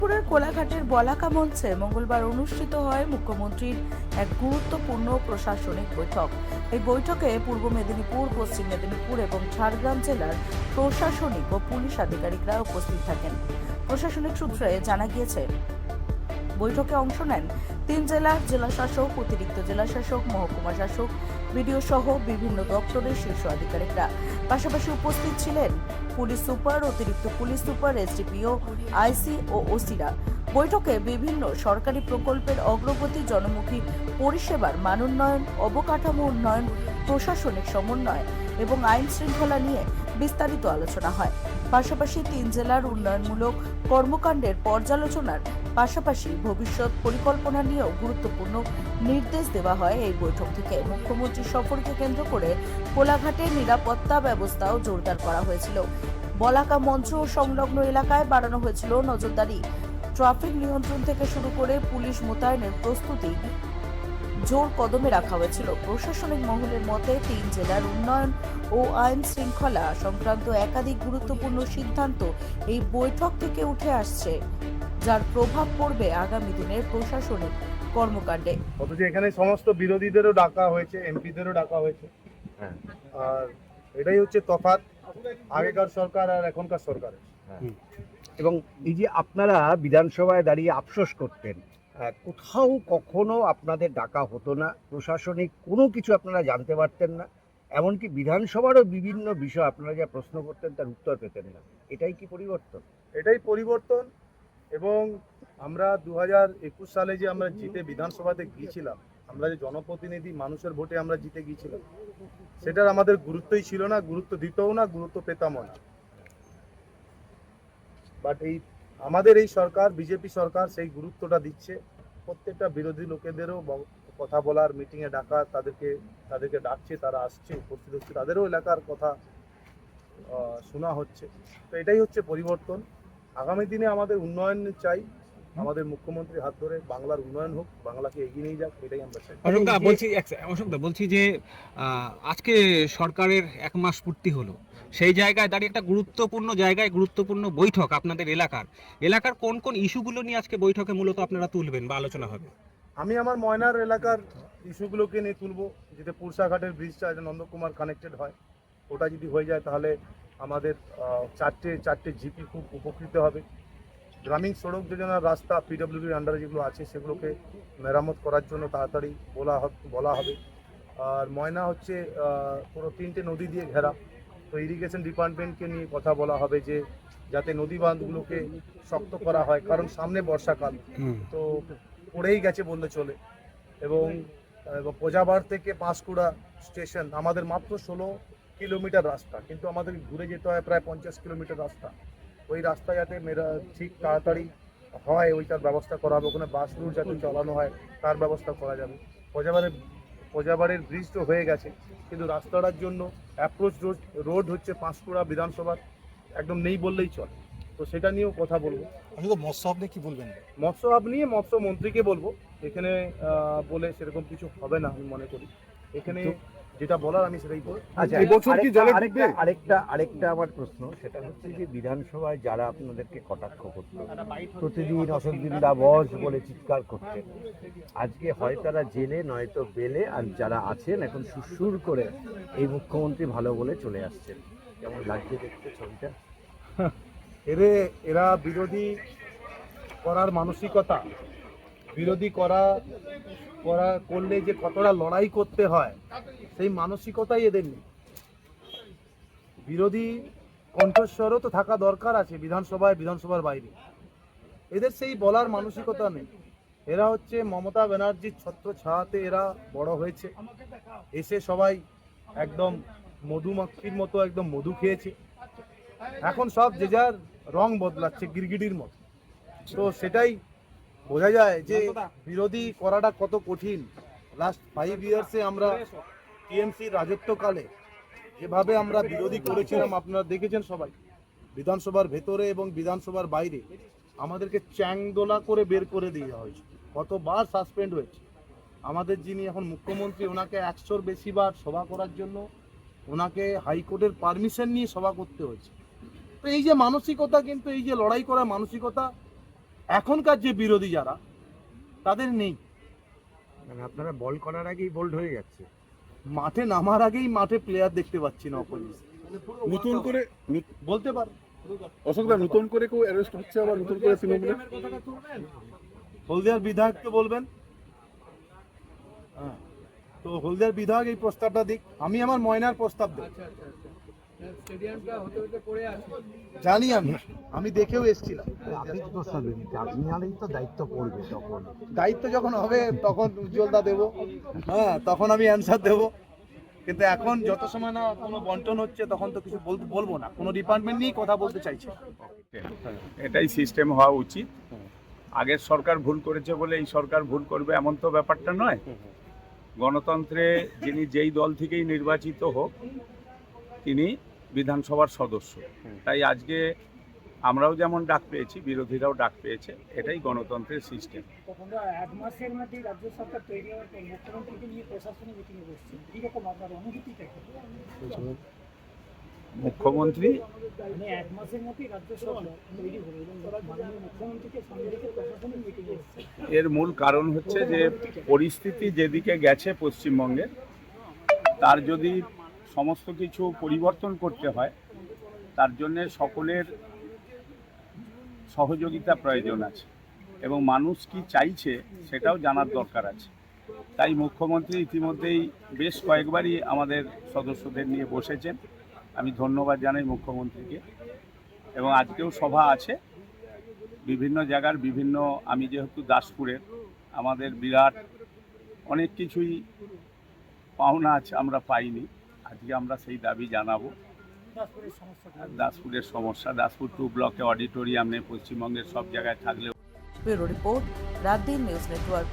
পুরের কোলাঘাটের বলাকা মঞ্চে মঙ্গলবার অনুষ্ঠিত হয় মুখ্যমন্ত্রীর এক গুরুত্বপূর্ণ প্রশাসনিক বৈঠক। এই বৈঠকে পূর্ব মেদিনীপুর, পশ্চিম মেদিনীপুর এবং ঝাড়গ্রাম জেলার প্রশাসনিক ও পুলিশ আধিকারিকরা উপস্থিত থাকেন। প্রশাসনিক সূত্রে জানা গিয়েছে, বৈঠকে অংশ নেন 3 জেলার জেলাশাসক, অতিরিক্ত জেলাশাসক, মহকুমা শাসক, বিডিও সহ বিভিন্ন দপ্তরের শীর্ষ আধিকারিকরা। পাশাপাশি উপস্থিত ছিলেন পুলিশ সুপার, অতিরিক্ত পুলিশ সুপার, এসডিপিও, আইসি ও ওসিরা। বৈঠকে বিভিন্ন সরকারি প্রকল্পের অগ্রগতি, জনমুখী পরিষেবার মানোন্নয়ন, অবকাঠামো উন্নয়ন, প্রশাসনিক সমন্বয় এবং আইন শৃঙ্খলা নিয়ে বিস্তারিত আলোচনা হয়। পাশাপাশি 3 জেলার উন্নয়নমূলক কর্মকাণ্ডের পর্যালোচনার পাশাপাশি ভবিষ্যৎ পরিকল্পনা নিয়েও গুরুত্বপূর্ণ নির্দেশ দেওয়া হয়। এই বৈঠক থেকে মুখ্যমন্ত্রীর সফরকে কেন্দ্র করে কোলাঘাটের নিরাপত্তা ব্যবস্থাও জোরদার করা হয়েছিল। বলাকা মঞ্চ ও সংলগ্ন এলাকায় বাড়ানো হয়েছিল নজরদারি। ট্রাফিক নিয়ন্ত্রণ থেকে শুরু করে পুলিশ মোতায়েনের প্রস্তুতি জোর কদমে রাখা হয়েছিল। প্রশাসনিক মহলের মতে 3 জেলার উন্নয়ন ও আইন শৃঙ্খলা সংক্রান্ত একাধিক গুরুত্বপূর্ণ সিদ্ধান্ত এই বৈঠক থেকে উঠে আসছে, যার প্রভাব পড়বে আগামী দিনের প্রশাসনিক কর্মকাণ্ডে। অথচ এখানে সমস্ত বিরোধীদেরও ডাকা হয়েছে, এমপিদেরও ডাকা হয়েছে। আর এটাই হচ্ছে তফাৎ আগেকার সরকার আর এখনকার সরকারের। এবং এই যে আপনারা বিধানসভায় দাঁড়িয়ে আফসোস করতেন, কোথাও কখনো আপনাদের ডাকা হতো না, প্রশাসনিক কোনো কিছু আপনারা জানতে পারতেন না, এমনকি বিধানসভারও বিভিন্ন বিষয় আপনারা যা প্রশ্ন করতেন তার উত্তর পেতেন না। এটাই কি পরিবর্তন? এটাই পরিবর্তন। এবং আমরা 2021 সালে যে আমরা জিতে বিধানসভাতে গিয়েছিলাম, আমরা যে জনপ্রতিনিধি মানুষের ভোটে আমরা জিতে গিয়েছিলাম, সেটার আমাদের গুরুত্বই ছিল না, গুরুত্ব দিতেও না, গুরুত্ব পেতামও না। বাট আমাদের এই সরকার, বিজেপি সরকার, সেই গুরুত্বটা দিচ্ছে। প্রত্যেকটা বিরোধী লোকেদেরও কথা বলার, মিটিংয়ে ডাকা, তাদেরকে ডাকছে, তারা আসছে, উপস্থিত হচ্ছে, তাদেরও এলাকার কথা শোনা হচ্ছে। তো এটাই হচ্ছে পরিবর্তন। আগামী দিনে আমাদের উন্নয়ন চাই, আমাদের মুখ্যমন্ত্রীর হাত ধরে বাংলার উন্নয়ন হোক, বাংলাকে এগিয়ে নিয়ে যাক, এটাই আমরা চাই। অশোকদা বলছি যে আজকে সরকারের 1 মাস পূর্তি হলো, সেই জায়গায় দাঁড়িয়ে একটা গুরুত্বপূর্ণ জায়গায় গুরুত্বপূর্ণ বৈঠক আপনাদের এলাকার কোন কোন ইস্যুগুলো নিয়ে আজকে বৈঠকে মূলত আপনারা তুলবেন বা আলোচনা হবে? আমি আমার ময়নার এলাকার ইস্যুগুলোকে নিয়ে তুলব, যেটা পুরসাঘাটের ব্রিজটা নন্দকুমার কানেক্টেড হয়, ওটা যদি হয়ে যায় তাহলে আমাদের চারটে জিপি খুব উপকৃত হবে। গ্রামীণ সড়ক যোজনার রাস্তা পিডব্লিউডির আন্ডারে যেগুলো আছে সেগুলোকে মেরামত করার জন্য তাড়াতাড়ি বলা হবে। আর ময়না হচ্ছে পুরো 3টে নদী দিয়ে ঘেরা, তো ইরিগেশন ডিপার্টমেন্টকে নিয়ে কথা বলা হবে যে যাতে নদী বাঁধগুলোকে শক্ত করা হয়, কারণ সামনে বর্ষাকাল, তো পড়েই গেছে বললে চলে। এবং প্রজাবার থেকে পাঁশকুড়া স্টেশন আমাদের মাত্র 16 কিলোমিটার রাস্তা, কিন্তু আমাদের ঘুরে যেতে হয় প্রায় 50 কিলোমিটার রাস্তা। ওই রাস্তা যাতে ঠিক তাড়াতাড়ি হয় ওইটার ব্যবস্থা করা হবে, ওখানে বাস রুট যাতে চালানো হয় তার ব্যবস্থা করা যাবে। প্রজাবাড়ির ব্রিজ তো হয়ে গেছে, কিন্তু রাস্তাটার জন্য অ্যাপ্রোচ রোড হচ্ছে পাঁশকুড়া বিধানসভার একদম নেই বললেই চলে, তো সেটা নিয়েও কথা বলবো। মৎস্য হাব নিয়ে কি বলবেন? মৎস্য হাব নিয়ে মৎস্যমন্ত্রীকে বলবো, এখানে বলে সেরকম কিছু হবে না আমি মনে করি। এখানে যেটা বলার আমি সেটাই বলবো। আচ্ছা, আরেকটা আমার প্রশ্ন, সেটা হচ্ছে যে বিধানসভায় যারা আপনাদেরকে কটাক্ষ করতো, প্রতিদিন অশোকদিন দা বস বলে চিৎকার করতেন, আজকে হয় তারা জেলে নয়তো বেলে, আর যারা আছেন এখন সুরসুর করে এই মুখ্যমন্ত্রী ভালো বলে চলে আসছেন। কেমন লাগছে দেখতে ছবিটা? এরা বিরোধী করার মানসিকতা, বিরোধী করলে যে কতটা লড়াই করতে হয় সেই মানসিকতাই এদের নেই। বিরোধী কণ্ঠস্বরও তো থাকা দরকার আছে বিধানসভার বাইরে, এদের সেই বলার মানসিকতা নেই। এরা হচ্ছে মমতা ব্যানার্জির ছত্র ছায়াতে এরা বড় হয়েছে, এসে সবাই একদম মধুমাখির মতো একদম মধু খেয়েছে, এখন সব যে যার রং বদলাচ্ছে গিরগিটির মতো। তো সেটাই বোঝা যায় যে বিরোধী করাটা কত কঠিন। লাস্ট 5 ইয়ার্সে আমরা টিএমসির রাজত্বকালে যেভাবে আমরা বিরোধী করেছিলাম আপনারা দেখেছেন সবাই, বিধানসভার ভেতরে এবং বিধানসভার বাইরে আমাদেরকে চ্যাংদোলা করে বের করে দেওয়া হয়েছে, কতবার সাসপেন্ড হয়েছে। আমাদের যিনি এখন মুখ্যমন্ত্রী, ওনাকে 100-র বেশি বার সভা করার জন্য ওনাকে হাইকোর্টের পারমিশন নিয়ে সভা করতে হয়েছে। তো এই যে মানসিকতা, কিন্তু এই যে লড়াই করার মানসিকতা, এখনকার যে বিরোধী যারা তাদের নেই। মানে আপনারা বল করার আগেই বোল্ড হয়ে যাচ্ছে। মাঠে নামার আগেই মাঠে প্লেয়ার দেখতে পাচ্ছি না অপোজিশন। নতুন করে বলতে পারো অশোকদা নতুন করে কেউ অ্যারেস্ট হচ্ছে আবার নতুন করে তৃণমূলে হলদিয়ার বিধায়ককে বলবেন। হ্যাঁ, তো হলদিয়ার বিধায়ক এই প্রস্তাবটা দিক, আমি আমার ময়নার প্রস্তাব দেব। জানি আমি দেখেও এসেছিলাম। আপনি তো প্রস্তাব দিন, আপনারই তো দায়িত্ব পড়বে তখন। দায়িত্ব যখন হবে তখন উজ্জ্বলদা দেবো, হ্যাঁ তখন আমি অ্যান্সার দেবো। কিন্তু এখন যত সময় না কোনো বন্টন হচ্ছে তখন তো কিছু বলবো না, কোনো ডিপার্টমেন্ট নিয়েই কথা বলতে চাইছি না। এটাই সিস্টেম হওয়া উচিত। আগের সরকার ভুল করেছে বলে এই সরকার ভুল করবে এমন তো ব্যাপারটা নয়। গণতন্ত্রে যিনি যেই দল থেকেই নির্বাচিত হোক তিনি বিধানসভার সদস্য, তাই আজকে আমরাও যেমন ডাক পেয়েছি বিরোধীরাও ডাক পেয়েছে, এটাই গণতন্ত্রের সিস্টেম। আমরা এক মাসের মধ্যে রাজ্য সরকার তৈরি হওয়ার পর মুখ্যমন্ত্রীকে নিয়ে প্রশাসনিক মিটিংয়ে বসছেন, কিরকম আপনার অনুভূতিটা? মুখ্যমন্ত্রী মানে এক মাসের মধ্যেই রাজ্য সরকার তৈরি হলো এবং মাননীয় মুখ্যমন্ত্রীকে সঙ্গে রেখে প্রশাসনিক মিটিংয়ে এসেছে। এর মূল কারণ হচ্ছে যে পরিস্থিতি যেদিকে গেছে পশ্চিমবঙ্গে, তার যদি সমস্ত কিছু পরিবর্তন করতে হয় তার জন্যে সকলের সহযোগিতা প্রয়োজন আছে এবং মানুষ কি চাইছে সেটাও জানার দরকার আছে। তাই মুখ্যমন্ত্রী ইতিমধ্যেই বেশ কয়েকবারই আমাদের সদস্যদের নিয়ে বসেছেন, আমি ধন্যবাদ জানাই মুখ্যমন্ত্রীকে। এবং আজকেও সভা আছে বিভিন্ন জায়গার বিভিন্ন, আমি যেহেতু দাসপুরের, আমাদের বিরাট অনেক কিছুই পাওনা আছে আমরা পাইনি, আজকে আমরা সেই দাবি জানাবো। দাসপুরের সমস্যা, দাসপুর 2 ব্লকে অডিটোরিয়াম নেই, পশ্চিমবঙ্গের সব জায়গায় থাকলেও। ব্যুরো রিপোর্ট, রাত দিন নিউজ নেটওয়ার্ক।